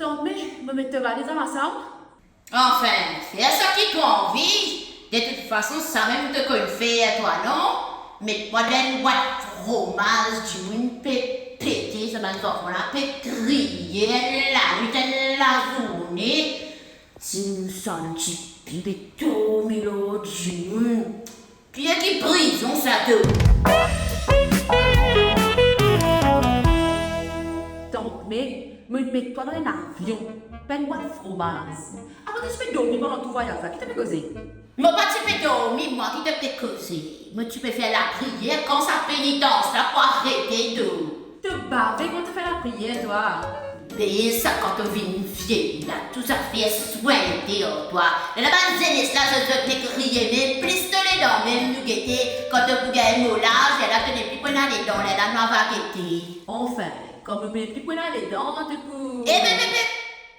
Tant mais, me mettre à l'aise ensemble. Enfin, fais ça qui t'as envie. De toute façon, ça même te qu'on fait à toi, non? Mets-moi d'une boîte de fromage, du une pété, ça m'a dit qu'on a fait crier la nuit et la journée. Si nous sommes petits, mais tout mélodie, qui est qui brise, on s'adore. Tant mais, me mets-toi dans un avion. Peine-moi de fromage. Avant de se faire dormir pendant tout voyage, qui t'a fait causer? Moi, pas tu peux dormir, moi qui te fais causer. Moi, tu peux faire la prière quand ça pénitence, là, pour arrêter de. Te baver quand tu fais la prière, toi. Payer ça quand on vient vieille, là, tout ça fait soin de toi. Et la base jeunesse, là, je te fais crier, mais plus de les dents, même nous guetter, quand tu peux gagner mon âge, elle a tenu plus pour les dents, elle a nous va guetter. Enfin, comme me mets plus pour les dents, du coup.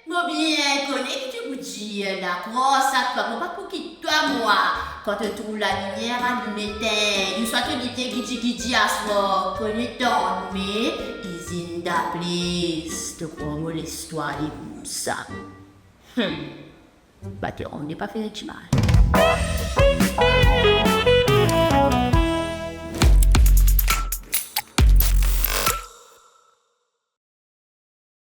Moi bien connais que tu vous dis là, crosse à toi, pas pour qui toi moi. Quand tu trouves la lumière allumée, une soit tu dis guidi à soi, connais ton mais usine d'appeler, te crois l'histoire et ça. Bah on n'est pas fait de mal.